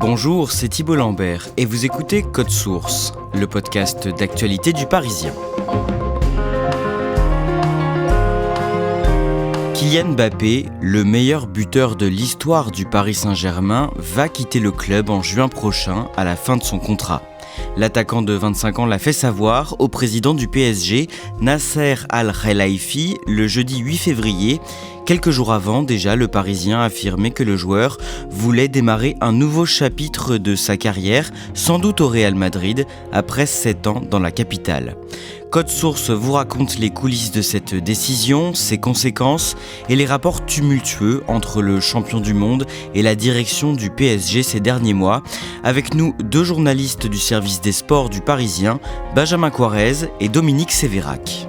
Bonjour, c'est Thibault Lambert et vous écoutez Code Source, le podcast d'actualité du Parisien. Kylian Mbappé, le meilleur buteur de l'histoire du Paris Saint-Germain, va quitter le club en juin prochain à la fin de son contrat. L'attaquant de 25 ans l'a fait savoir au président du PSG, Nasser Al-Khelaifi, le jeudi 8 février. Quelques jours avant, déjà, le Parisien affirmait que le joueur voulait démarrer un nouveau chapitre de sa carrière, sans doute au Real Madrid, après 7 ans dans la capitale. Code Source vous raconte les coulisses de cette décision, ses conséquences et les rapports tumultueux entre le champion du monde et la direction du PSG ces derniers mois. Avec nous, deux journalistes du service des sports du Parisien, Benjamin Coirez et Dominique Sévérac.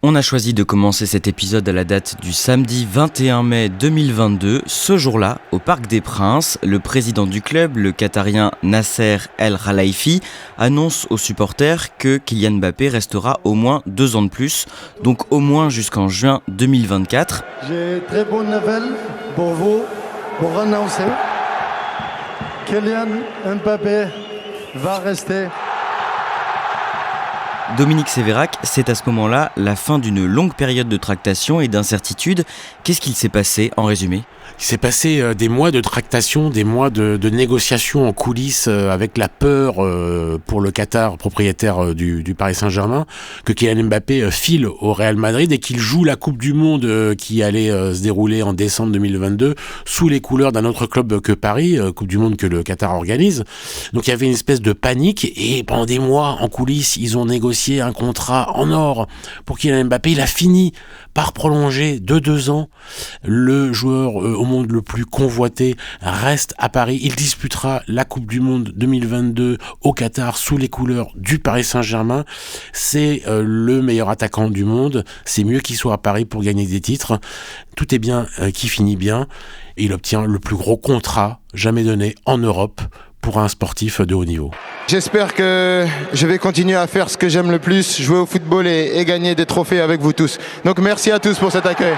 On a choisi de commencer cet épisode à la date du samedi 21 mai 2022. Ce jour-là, au Parc des Princes, le président du club, le Qatarien Nasser Al-Khelaifi, annonce aux supporters que Kylian Mbappé restera au moins 2 ans de plus, donc au moins jusqu'en juin 2024. J'ai très bonne nouvelle pour vous, pour annoncer Kylian Mbappé va rester. Dominique Sévérac, c'est à ce moment-là la fin d'une longue période de tractation et d'incertitude. Qu'est-ce qu'il s'est passé en résumé ? Il s'est passé des mois de tractation, des mois de négociations en coulisses avec la peur pour le Qatar, propriétaire du Paris Saint-Germain, que Kylian Mbappé file au Real Madrid et qu'il joue la Coupe du Monde qui allait se dérouler en décembre 2022 sous les couleurs d'un autre club que Paris, Coupe du Monde que le Qatar organise. Donc il y avait une espèce de panique et pendant des mois en coulisses, ils ont négocié un contrat en or pour Kylian Mbappé. Il a fini par prolonger de 2 ans. Le joueur au monde le plus convoité reste à Paris. Il disputera la Coupe du Monde 2022 au Qatar sous les couleurs du Paris Saint-Germain. C'est le meilleur attaquant du monde. C'est mieux qu'il soit à Paris pour gagner des titres. Tout est bien qui finit bien. Il obtient le plus gros contrat jamais donné en Europe pour un sportif de haut niveau. J'espère que je vais continuer à faire ce que j'aime le plus, jouer au football et gagner des trophées avec vous tous. Donc merci à tous pour cet accueil.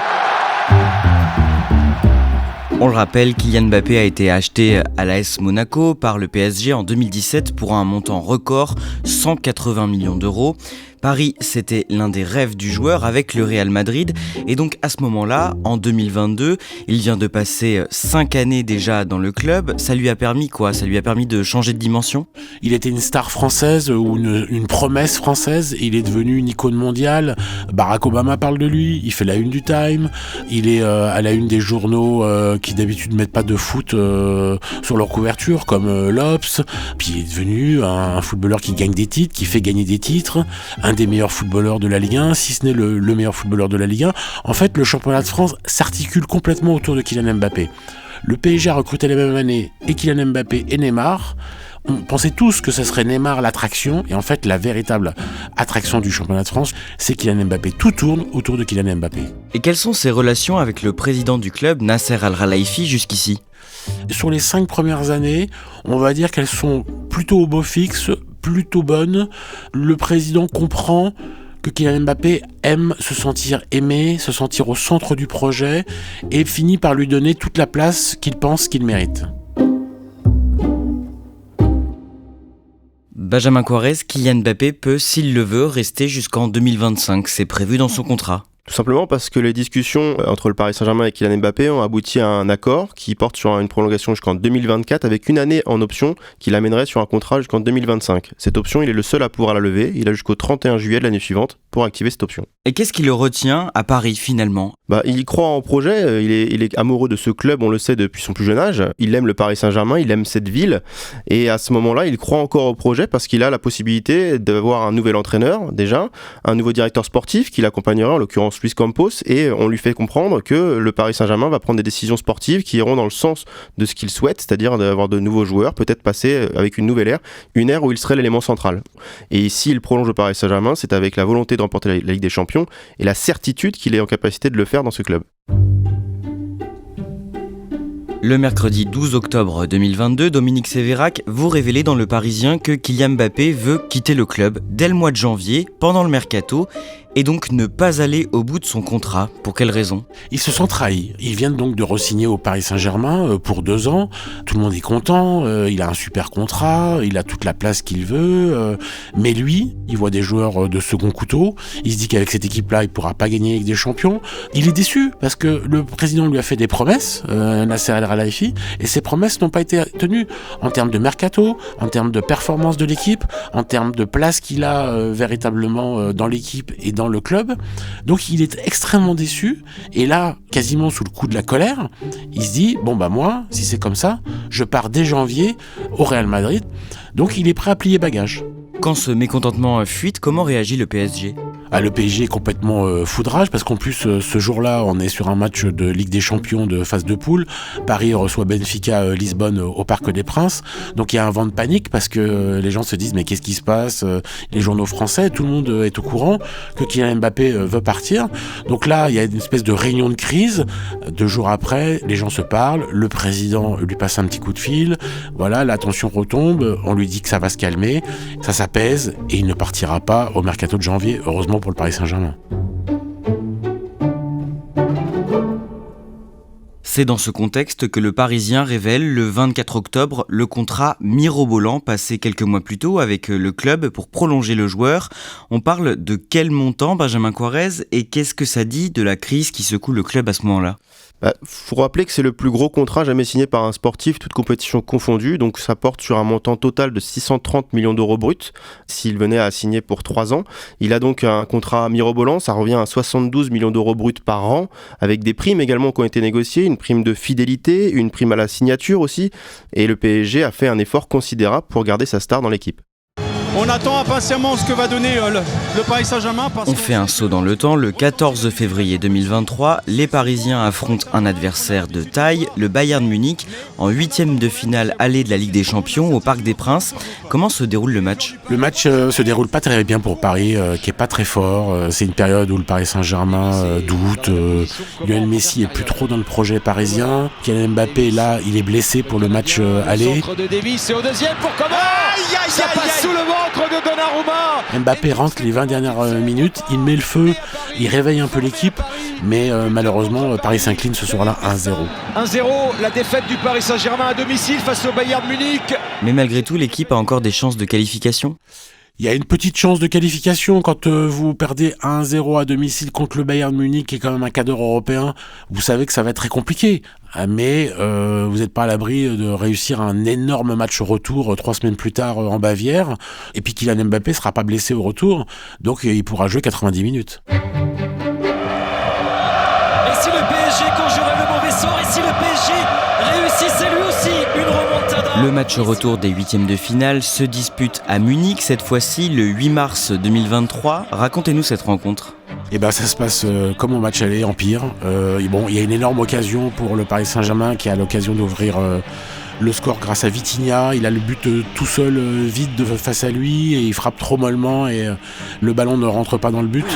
On le rappelle, Kylian Mbappé a été acheté à l'AS Monaco par le PSG en 2017 pour un montant record, 180 millions d'euros. Paris, c'était l'un des rêves du joueur avec le Real Madrid. Et donc à ce moment-là, en 2022, il vient de passer 5 années déjà dans le club. Ça lui a permis quoi ? Ça lui a permis de changer de dimension ? Il était une star française ou une promesse française. Il est devenu une icône mondiale. Barack Obama parle de lui. Il fait la une du Time. Il est à la une des journaux qui d'habitude ne mettent pas de foot sur leur couverture, comme l'Obs. Puis il est devenu un footballeur qui gagne des titres, qui fait gagner des titres. Un des meilleurs footballeurs de la Ligue 1, si ce n'est le meilleur footballeur de la Ligue 1. En fait, le championnat de France s'articule complètement autour de Kylian Mbappé. Le PSG a recruté la même année et Kylian Mbappé et Neymar. On pensait tous que ce serait Neymar l'attraction, et en fait, la véritable attraction du championnat de France, c'est Kylian Mbappé. Tout tourne autour de Kylian Mbappé. Et quelles sont ses relations avec le président du club, Nasser Al-Khelaifi, jusqu'ici ? Sur les 5 premières années, on va dire qu'elles sont plutôt au beau fixe, plutôt bonne. Le président comprend que Kylian Mbappé aime se sentir aimé, se sentir au centre du projet et finit par lui donner toute la place qu'il pense qu'il mérite. Benjamin Coirez, Kylian Mbappé peut, s'il le veut, rester jusqu'en 2025. C'est prévu dans son contrat. Tout simplement parce que les discussions entre le Paris Saint-Germain et Kylian Mbappé ont abouti à un accord qui porte sur une prolongation jusqu'en 2024 avec une année en option qui l'amènerait sur un contrat jusqu'en 2025. Cette option, il est le seul à pouvoir la lever. Il a jusqu'au 31 juillet de l'année suivante pour activer cette option. Et qu'est-ce qui le retient à Paris finalement ? Il croit en projet, il est amoureux de ce club, on le sait depuis son plus jeune âge. Il aime le Paris Saint-Germain, il aime cette ville. Et à ce moment-là, il croit encore au projet parce qu'il a la possibilité d'avoir un nouvel entraîneur déjà, un nouveau directeur sportif qui l'accompagnerait, en l'occurrence Luis Campos, et on lui fait comprendre que le Paris Saint-Germain va prendre des décisions sportives qui iront dans le sens de ce qu'il souhaite, c'est-à-dire d'avoir de nouveaux joueurs, peut-être passer avec une nouvelle ère, une ère où il serait l'élément central. Et s'il prolonge le Paris Saint-Germain, c'est avec la volonté de remporter la Ligue des Champions et la certitude qu'il est en capacité de le faire dans ce club. Le mercredi 12 octobre 2022, Dominique Sévérac, vous révélez dans Le Parisien que Kylian Mbappé veut quitter le club dès le mois de janvier, pendant le mercato. et donc ne pas aller au bout de son contrat. Pour quelle raison ? Il se sent trahi. Il vient donc de re-signer au Paris Saint-Germain pour 2 ans. Tout le monde est content, il a un super contrat, il a toute la place qu'il veut, mais lui, il voit des joueurs de second couteau, il se dit qu'avec cette équipe-là, il pourra pas gagner avec des champions. Il est déçu parce que le président lui a fait des promesses, Nasser El Khelaifi, et ces promesses n'ont pas été tenues en termes de mercato, en termes de performance de l'équipe, en termes de place qu'il a véritablement dans l'équipe et dans le club. Donc il est extrêmement déçu, et là, quasiment sous le coup de la colère, il se dit, bon bah moi, si c'est comme ça, je pars dès janvier au Real Madrid. Donc il est prêt à plier bagage. Quand ce mécontentement fuite, comment réagit le PSG ? Le PSG est complètement foudrage parce qu'en plus ce jour-là on est sur un match de Ligue des Champions de phase de poule. Paris reçoit Benfica Lisbonne au Parc des Princes, donc il y a un vent de panique parce que les gens se disent mais qu'est-ce qui se passe ? Les journaux français, tout le monde est au courant que Kylian Mbappé veut partir. Donc là il y a une espèce de réunion de crise. 2 jours après les gens se parlent, le président lui passe un petit coup de fil, voilà, la tension retombe, on lui dit que ça va se calmer, ça s'apaise et il ne partira pas au mercato de janvier, heureusement pour le Paris Saint-Germain. C'est dans ce contexte que le Parisien révèle le 24 octobre le contrat mirobolant passé quelques mois plus tôt avec le club pour prolonger le joueur. On parle de quel montant, Benjamin Coirez, et qu'est-ce que ça dit de la crise qui secoue le club à ce moment-là ? Faut rappeler que c'est le plus gros contrat jamais signé par un sportif, toute compétition confondue, donc ça porte sur un montant total de 630 millions d'euros bruts s'il venait à signer pour 3 ans. Il a donc un contrat mirobolant, ça revient à 72 millions d'euros bruts par an, avec des primes également qui ont été négociées, une prime de fidélité, une prime à la signature aussi, et le PSG a fait un effort considérable pour garder sa star dans l'équipe. On attend impatiemment ce que va donner le Paris Saint-Germain. On fait un saut dans le temps. Le 14 février 2023, les Parisiens affrontent un adversaire de taille, le Bayern Munich, en 8e de finale aller de la Ligue des Champions au Parc des Princes. Comment se déroule le match ? Le match se déroule pas très bien pour Paris, qui est pas très fort. C'est une période où le Paris Saint-Germain doute. Lionel Messi est plus trop dans le projet parisien. Kylian Mbappé, là, il est blessé pour le match aller. Centre de Davis et au deuxième pour comment ? Ça passe sous le ventre de Donnarumma. Mbappé rentre les 20 dernières minutes, il met le feu, il réveille un peu l'équipe, mais malheureusement Paris s'incline ce soir-là 1-0. 1-0, la défaite du Paris Saint-Germain à domicile face au Bayern Munich. Mais malgré tout, l'équipe a encore des chances de qualification ? Il y a une petite chance de qualification quand vous perdez 1-0 à domicile contre le Bayern Munich, qui est quand même un cadre européen. Vous savez que ça va être très compliqué, mais vous n'êtes pas à l'abri de réussir un énorme match retour 3 semaines plus tard en Bavière. Et puis Kylian Mbappé sera pas blessé au retour, donc il pourra jouer 90 minutes. Et si le PSG conjurait le mauvais sort, et si le PSG réussissait lui aussi une remontada. Le match retour des 8e de finale se dispute à Munich, cette fois-ci le 8 mars 2023. Racontez-nous cette rencontre. Et ça se passe comme au match aller, en pire. Il y a une énorme occasion pour le Paris Saint-Germain qui a l'occasion d'ouvrir le score grâce à Vitinha. Il a le but tout seul, vide face à lui, et il frappe trop mollement et le ballon ne rentre pas dans le but.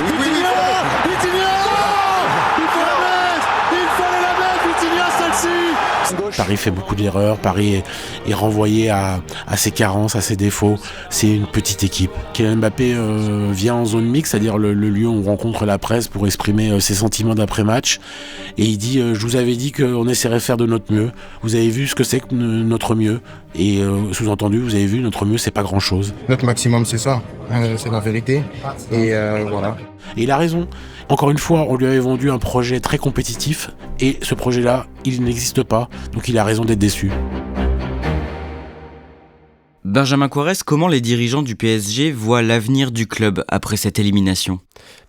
Paris fait beaucoup d'erreurs, Paris est renvoyé à ses carences, à ses défauts. C'est une petite équipe. Kylian Mbappé vient en zone mixte, c'est-à-dire le lieu où on rencontre la presse pour exprimer ses sentiments d'après-match. Et il dit je vous avais dit qu'on essaierait de faire de notre mieux. Vous avez vu ce que c'est que notre mieux. Et sous-entendu, vous avez vu, notre mieux, c'est pas grand-chose. Notre maximum, c'est ça. C'est la vérité. Et voilà. Et il a raison. Encore une fois, on lui avait vendu un projet très compétitif et ce projet-là, il n'existe pas. Donc il a raison d'être déçu. Benjamin Coirez, comment les dirigeants du PSG voient l'avenir du club après cette élimination ?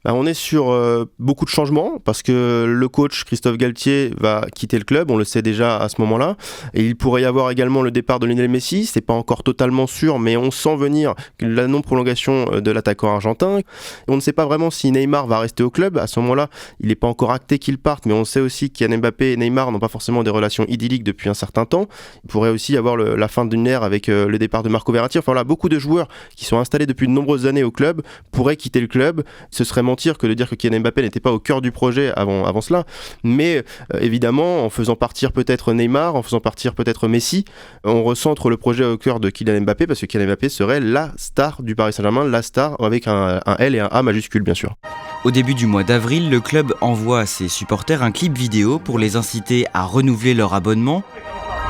On est sur beaucoup de changements parce que le coach Christophe Galtier va quitter le club, on le sait déjà à ce moment-là, et il pourrait y avoir également le départ de Lionel Messi, c'est pas encore totalement sûr, mais on sent venir la non-prolongation de l'attaquant argentin. On ne sait pas vraiment si Neymar va rester au club, à ce moment-là il n'est pas encore acté qu'il parte, mais on sait aussi qu'Kylian Mbappé et Neymar n'ont pas forcément des relations idylliques depuis un certain temps. Il pourrait aussi y avoir la fin d'une ère avec le départ de Marco Verratti. Enfin voilà, beaucoup de joueurs qui sont installés depuis de nombreuses années au club pourraient quitter le club. Ce serait mentir que de dire que Kylian Mbappé n'était pas au cœur du projet avant cela, mais évidemment en faisant partir peut-être Neymar, en faisant partir peut-être Messi, on recentre le projet au cœur de Kylian Mbappé parce que Kylian Mbappé serait la star du Paris Saint-Germain, la star avec un L et un A majuscule bien sûr. Au début du mois d'avril, le club envoie à ses supporters un clip vidéo pour les inciter à renouveler leur abonnement.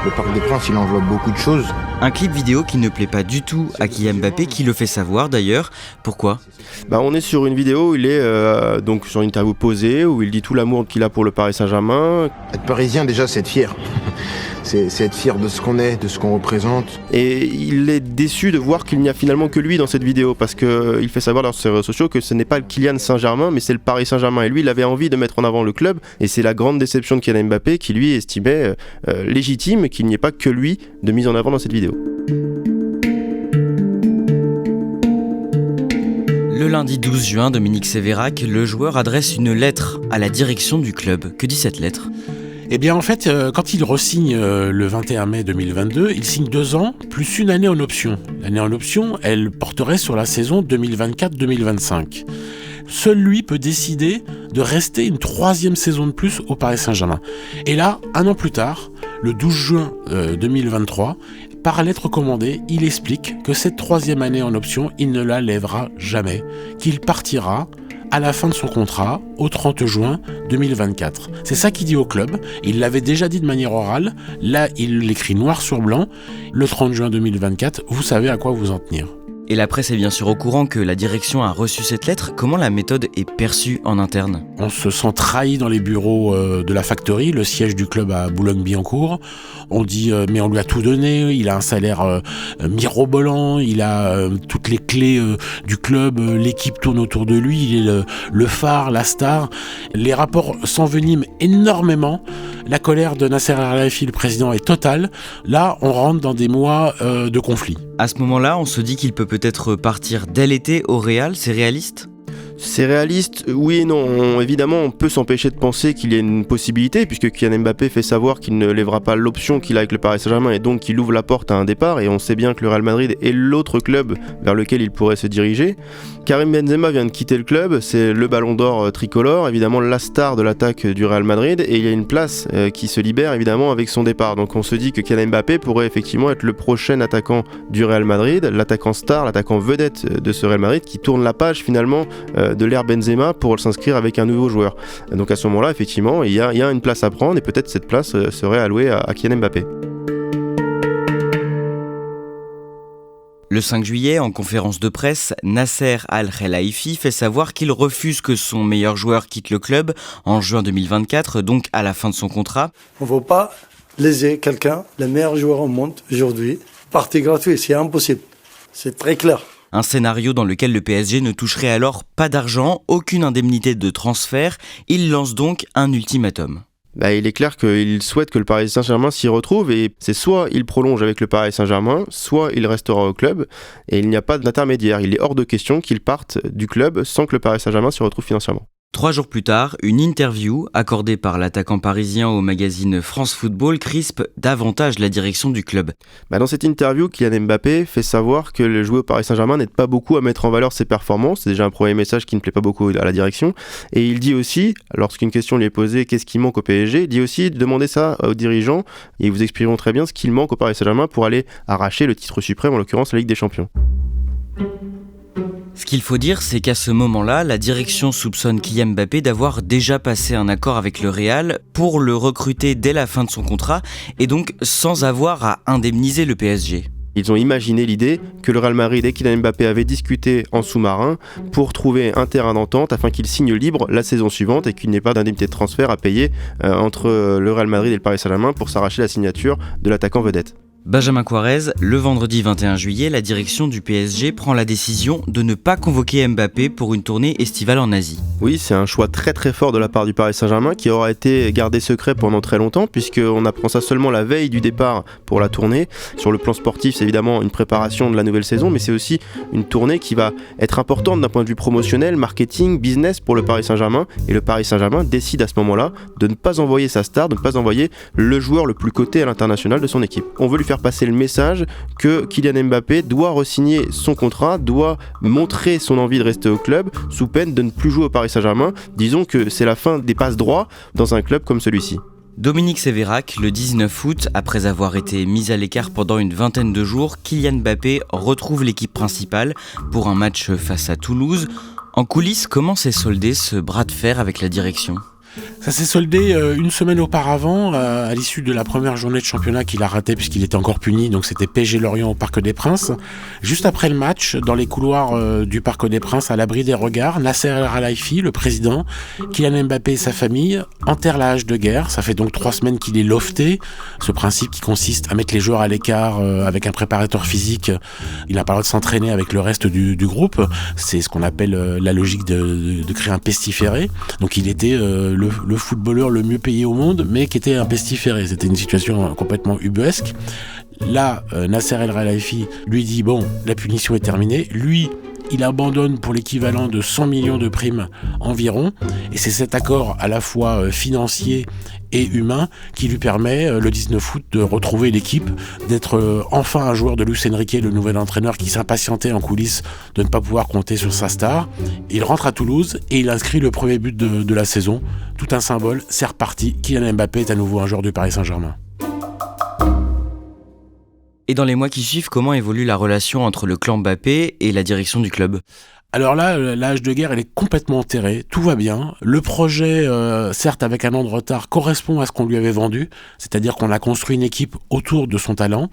Le Parc des Princes, il enveloppe beaucoup de choses. Un clip vidéo qui ne plaît pas du tout à Kylian Mbappé, qui le fait savoir d'ailleurs. Pourquoi ? On est sur une vidéo où il est donc sur une interview posée, où il dit tout l'amour qu'il a pour le Paris Saint-Germain. Être parisien, déjà, c'est être fier. C'est être fier de ce qu'on est, de ce qu'on représente. Et il est déçu de voir qu'il n'y a finalement que lui dans cette vidéo, parce qu'il fait savoir sur ses réseaux sociaux que ce n'est pas le Kylian Saint-Germain, mais c'est le Paris Saint-Germain. Et lui, il avait envie de mettre en avant le club, et c'est la grande déception de Kylian Mbappé, qui lui estimait légitime qu'il n'y ait pas que lui de mise en avant dans cette vidéo. Le lundi 12 juin, Dominique Sévérac, le joueur adresse une lettre à la direction du club. Que dit cette lettre ? Eh bien en fait, quand il re-signe le 21 mai 2022, il signe 2 ans plus une année en option. L'année en option, elle porterait sur la saison 2024-2025. Seul lui peut décider de rester une 3e saison de plus au Paris Saint-Germain. Et là, 1 an plus tard, le 12 juin 2023, par lettre commandée, il explique que cette 3e année en option, il ne la lèvera jamais, qu'il partira à la fin de son contrat, au 30 juin 2024. C'est ça qu'il dit au club. Il l'avait déjà dit de manière orale. Là, il l'écrit noir sur blanc. Le 30 juin 2024, vous savez à quoi vous en tenir. Et la presse est bien sûr au courant que la direction a reçu cette lettre. Comment la méthode est perçue en interne ? On se sent trahi dans les bureaux de la Factory, le siège du club à Boulogne-Billancourt. On dit mais on lui a tout donné, il a un salaire mirobolant, il a toutes les clés du club, l'équipe tourne autour de lui, il est le phare, la star. Les rapports s'enveniment énormément. La colère de Nasser Al-Khelaifi, le président, est totale. Là, on rentre dans des mois de conflit. À ce moment-là, on se dit qu'il peut peut-être partir dès l'été au Real, c'est réaliste ? C'est réaliste, oui et non. Évidemment, on peut s'empêcher de penser qu'il y a une possibilité, puisque Kylian Mbappé fait savoir qu'il ne lèvera pas l'option qu'il a avec le Paris Saint-Germain et donc qu'il ouvre la porte à un départ. Et on sait bien que le Real Madrid est l'autre club vers lequel il pourrait se diriger. Karim Benzema vient de quitter le club, c'est le ballon d'or tricolore, évidemment la star de l'attaque du Real Madrid, et il y a une place qui se libère évidemment avec son départ. Donc on se dit que Kylian Mbappé pourrait effectivement être le prochain attaquant du Real Madrid, l'attaquant star, l'attaquant vedette de ce Real Madrid qui tourne la page finalement de l'ère Benzema pour s'inscrire avec un nouveau joueur. Donc à ce moment-là, effectivement, il y a une place à prendre et peut-être cette place serait allouée à Kylian Mbappé. Le 5 juillet, en conférence de presse, Nasser Al-Khelaifi fait savoir qu'il refuse que son meilleur joueur quitte le club en juin 2024, donc à la fin de son contrat. On ne veut pas léser quelqu'un, le meilleur joueur au monde aujourd'hui, partie gratuite, c'est impossible. C'est très clair. Un scénario dans lequel le PSG ne toucherait alors pas d'argent, aucune indemnité de transfert. Il lance donc un ultimatum. Il est clair qu'il souhaite que le Paris Saint-Germain s'y retrouve et c'est soit il prolonge avec le Paris Saint-Germain, soit il restera au club et il n'y a pas d'intermédiaire. Il est hors de question qu'il parte du club sans que le Paris Saint-Germain s'y retrouve financièrement. 3 jours plus tard, une interview accordée par l'attaquant parisien au magazine France Football crispe davantage la direction du club. Dans cette interview, Kylian Mbappé fait savoir que le joueur au Paris Saint-Germain n'aide pas beaucoup à mettre en valeur ses performances. C'est déjà un premier message qui ne plaît pas beaucoup à la direction. Et il dit aussi, lorsqu'une question lui est posée, qu'est-ce qui manque au PSG, il dit aussi de demander ça aux dirigeants et ils vous exprimeront très bien ce qu'il manque au Paris Saint-Germain pour aller arracher le titre suprême, en l'occurrence la Ligue des Champions. Ce qu'il faut dire, c'est qu'à ce moment-là, la direction soupçonne Kylian Mbappé d'avoir déjà passé un accord avec le Real pour le recruter dès la fin de son contrat et donc sans avoir à indemniser le PSG. Ils ont imaginé l'idée que le Real Madrid et Kylian Mbappé avaient discuté en sous-marin pour trouver un terrain d'entente afin qu'il signe libre la saison suivante et qu'il n'y ait pas d'indemnité de transfert à payer entre le Real Madrid et le Paris Saint-Germain pour s'arracher la signature de l'attaquant vedette. Benjamin Quarez, le vendredi 21 juillet, la direction du PSG prend la décision de ne pas convoquer Mbappé pour une tournée estivale en Asie. Oui, c'est un choix très très fort de la part du Paris Saint-Germain qui aura été gardé secret pendant très longtemps puisqu'on apprend ça seulement la veille du départ pour la tournée. Sur le plan sportif, c'est évidemment une préparation de la nouvelle saison, mais c'est aussi une tournée qui va être importante d'un point de vue promotionnel, marketing, business pour le Paris Saint-Germain. Et le Paris Saint-Germain décide à ce moment-là de ne pas envoyer sa star, de ne pas envoyer le joueur le plus coté à l'international de son équipe. On veut lui faire passer le message que Kylian Mbappé doit re-signer son contrat, doit montrer son envie de rester au club sous peine de ne plus jouer au Paris Saint-Germain. Disons que c'est la fin des passes droits dans un club comme celui-ci. Dominique Sévérac, le 19 août, après avoir été mis à l'écart pendant une vingtaine de jours, Kylian Mbappé retrouve l'équipe principale pour un match face à Toulouse. En coulisses, comment s'est soldé ce bras de fer avec la direction ? Ça s'est soldé une semaine auparavant, à l'issue de la première journée de championnat qu'il a raté puisqu'il était encore puni, donc c'était PSG Lorient au Parc des Princes. Juste après le match, dans les couloirs du Parc des Princes, à l'abri des regards, Nasser El Khelaifi, le président, Kylian Mbappé et sa famille enterrent la hache de guerre. Ça fait donc 3 semaines qu'il est lofté, ce principe qui consiste à mettre les joueurs à l'écart avec un préparateur physique. Il n'a pas le droit de s'entraîner avec le reste du groupe. C'est ce qu'on appelle la logique de créer un pestiféré. Donc il était le footballeur le mieux payé au monde, mais qui était un pestiféré. C'était une situation complètement ubuesque. Là, Nasser El Khelaifi lui dit, bon, la punition est terminée. Lui, il abandonne pour l'équivalent de 100 millions de primes environ. Et c'est cet accord à la fois financier et humain qui lui permet, le 19 août, de retrouver l'équipe, d'être enfin un joueur de Luis Enrique, le nouvel entraîneur qui s'impatientait en coulisses de ne pas pouvoir compter sur sa star. Il rentre à Toulouse et il inscrit le premier but de la saison. Tout un symbole, c'est reparti. Kylian Mbappé est à nouveau un joueur du Paris Saint-Germain. Et dans les mois qui suivent, comment évolue la relation entre le clan Mbappé et la direction du club ? Alors là, la hache de guerre, elle est complètement enterrée, tout va bien. Le projet, certes avec un an de retard, correspond à ce qu'on lui avait vendu, c'est-à-dire qu'on a construit une équipe autour de son talent.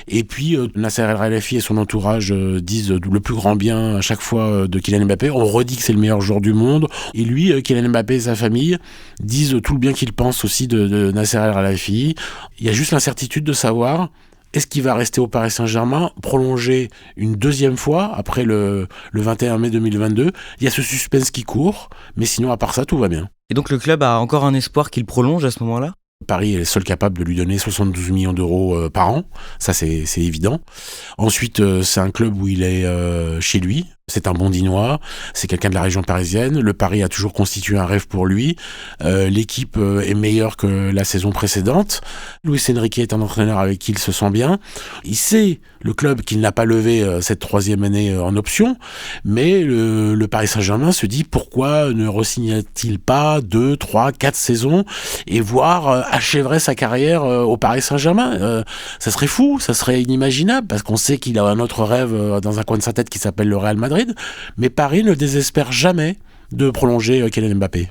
Et puis, Nasser El Khelaifi et son entourage disent le plus grand bien à chaque fois de Kylian Mbappé. On redit que c'est le meilleur joueur du monde. Et lui, Kylian Mbappé et sa famille disent tout le bien qu'ils pensent aussi de Nasser El Khelaifi. Il y a juste l'incertitude de savoir... Est-ce qu'il va rester au Paris Saint-Germain, prolonger une deuxième fois après le 21 mai 2022 ? Il y a ce suspense qui court, mais sinon à part ça, tout va bien. Et donc le club a encore un espoir qu'il prolonge à ce moment-là ? Paris est seul capable de lui donner 72 millions d'euros par an, ça c'est évident. Ensuite, c'est un club où il est chez lui. C'est un Bondinois, c'est quelqu'un de la région parisienne. Le Paris a toujours constitué un rêve pour lui. L'équipe est meilleure que la saison précédente. Luis Enrique est un entraîneur avec qui il se sent bien. Il sait, le club, qu'il n'a pas levé cette 3e année en option, mais le Paris Saint-Germain se dit pourquoi ne re-signe-t-il pas 2, 3, 4 saisons et voir achèverer sa carrière au Paris Saint-Germain. Ça serait fou, ça serait inimaginable, parce qu'on sait qu'il a un autre rêve dans un coin de sa tête qui s'appelle le Real Madrid. Mais Paris ne désespère jamais de prolonger Kylian Mbappé.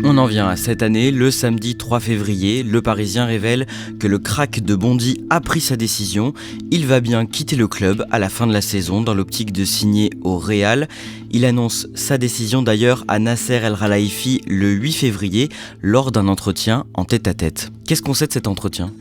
On en vient à cette année. Le samedi 3 février, le Parisien révèle que le crack de Bondy a pris sa décision. Il va bien quitter le club à la fin de la saison dans l'optique de signer au Real. Il annonce sa décision d'ailleurs à Nasser El Khelaifi le 8 février lors d'un entretien en tête-à-tête. Qu'est-ce qu'on sait de cet entretien ?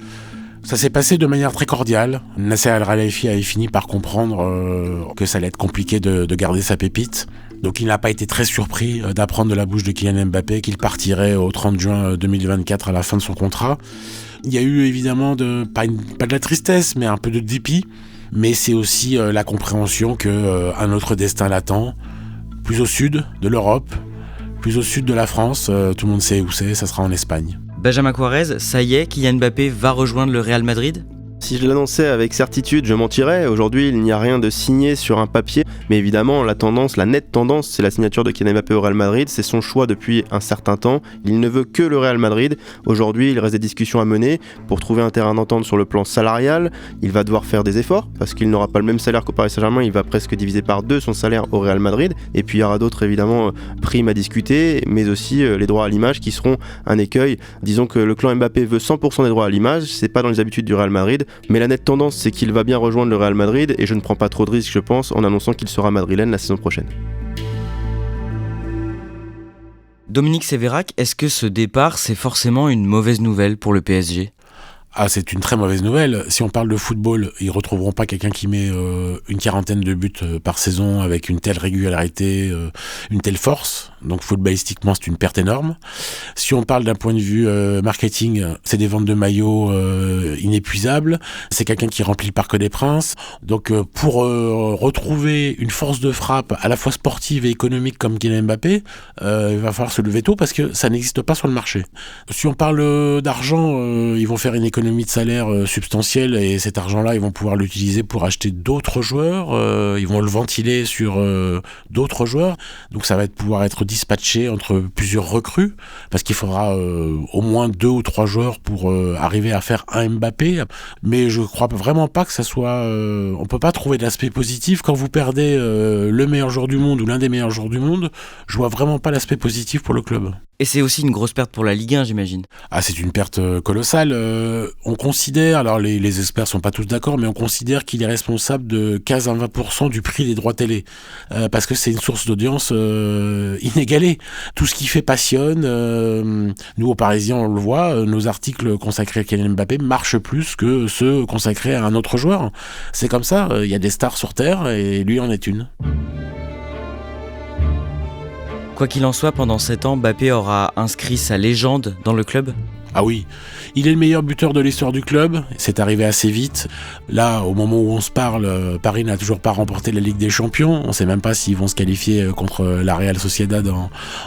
Ça s'est passé de manière très cordiale. Nasser El Khelaifi avait fini par comprendre que ça allait être compliqué de garder sa pépite. Donc il n'a pas été très surpris d'apprendre de la bouche de Kylian Mbappé qu'il partirait au 30 juin 2024 à la fin de son contrat. Il y a eu évidemment pas de la tristesse, mais un peu de dépit. Mais c'est aussi la compréhension qu'un autre destin l'attend, plus au sud de l'Europe, plus au sud de la France. Tout le monde sait où c'est, ça sera en Espagne. Benjamin Quarez, ça y est, Kylian Mbappé va rejoindre le Real Madrid ? Si je l'annonçais avec certitude, je mentirais. Aujourd'hui, il n'y a rien de signé sur un papier. Mais évidemment, la nette tendance, c'est la signature de Kylian Mbappé au Real Madrid. C'est son choix depuis un certain temps. Il ne veut que le Real Madrid. Aujourd'hui, il reste des discussions à mener pour trouver un terrain d'entente sur le plan salarial. Il va devoir faire des efforts parce qu'il n'aura pas le même salaire qu'au Paris Saint-Germain. Il va presque diviser par 2 son salaire au Real Madrid. Et puis, il y aura d'autres, évidemment, primes à discuter, mais aussi les droits à l'image qui seront un écueil. Disons que le clan Mbappé veut 100% des droits à l'image. C'est pas dans les habitudes du Real Madrid. Mais la nette tendance, c'est qu'il va bien rejoindre le Real Madrid et je ne prends pas trop de risques, je pense, en annonçant qu'il sera madrilène la saison prochaine. Dominique Sévérac, est-ce que ce départ, c'est forcément une mauvaise nouvelle pour le PSG ? Ah, c'est une très mauvaise nouvelle. Si on parle de football, ils retrouveront pas quelqu'un qui met une 40aine de buts par saison avec une telle régularité, une telle force. Donc footballistiquement, c'est une perte énorme. Si on parle d'un point de vue marketing, c'est des ventes de maillots inépuisables. C'est quelqu'un qui remplit le Parc des Princes. Donc pour retrouver une force de frappe à la fois sportive et économique comme Kylian Mbappé, il va falloir se lever tôt parce que ça n'existe pas sur le marché. Si on parle d'argent, ils vont faire une économie de salaire substantielle et cet argent-là, ils vont pouvoir l'utiliser pour acheter d'autres joueurs. Ils vont le ventiler sur d'autres joueurs. Donc ça va pouvoir être dispatcher entre plusieurs recrues, parce qu'il faudra au moins 2 ou 3 joueurs pour arriver à faire un Mbappé. Mais je crois vraiment pas que ça soit... on peut pas trouver d'aspect positif. Quand vous perdez le meilleur joueur du monde ou l'un des meilleurs joueurs du monde, je vois vraiment pas l'aspect positif pour le club. Et c'est aussi une grosse perte pour la Ligue 1, j'imagine. Ah, c'est une perte colossale. On considère, alors les experts sont pas tous d'accord, mais on considère qu'il est responsable de 15 à 20% du prix des droits télé. Parce que c'est une source d'audience inégalée. Tout ce qui fait passionne. Nous, aux Parisiens, on le voit, nos articles consacrés à Kylian Mbappé marchent plus que ceux consacrés à un autre joueur. C'est comme ça, il y a des stars sur Terre et lui en est une. Quoi qu'il en soit, pendant 7 ans, Mbappé aura inscrit sa légende dans le club. Ah oui, il est le meilleur buteur de l'histoire du club, c'est arrivé assez vite. Là, au moment où on se parle, Paris n'a toujours pas remporté la Ligue des Champions. On ne sait même pas s'ils vont se qualifier contre la Real Sociedad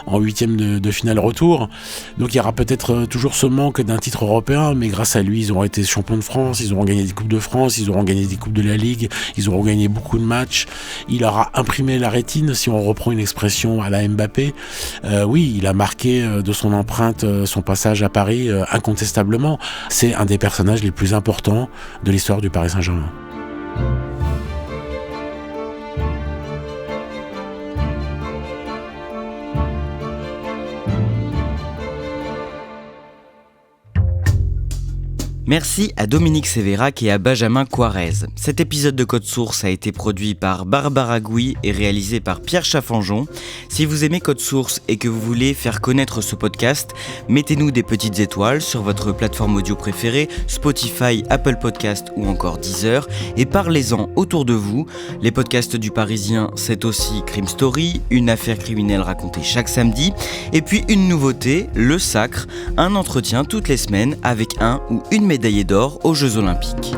en 8e de finale retour. Donc il y aura peut-être toujours ce manque d'un titre européen, mais grâce à lui, ils auront été champions de France, ils auront gagné des Coupes de France, ils auront gagné des Coupes de la Ligue, ils auront gagné beaucoup de matchs. Il aura imprimé la rétine, si on reprend une expression à la Mbappé. Oui, il a marqué de son empreinte son passage à Paris incontestablement. C'est un des personnages les plus importants de l'histoire du Paris Saint-Germain. Merci à Dominique Sévérac et à Benjamin Coirez. Cet épisode de Code Source a été produit par Barbara Gouy et réalisé par Pierre Chaffanjon. Si vous aimez Code Source et que vous voulez faire connaître ce podcast, mettez-nous des petites étoiles sur votre plateforme audio préférée, Spotify, Apple Podcast ou encore Deezer, et parlez-en autour de vous. Les podcasts du Parisien, c'est aussi Crime Story, une affaire criminelle racontée chaque samedi, et puis une nouveauté, Le Sacre, un entretien toutes les semaines avec un ou une médaillé d'or aux Jeux Olympiques.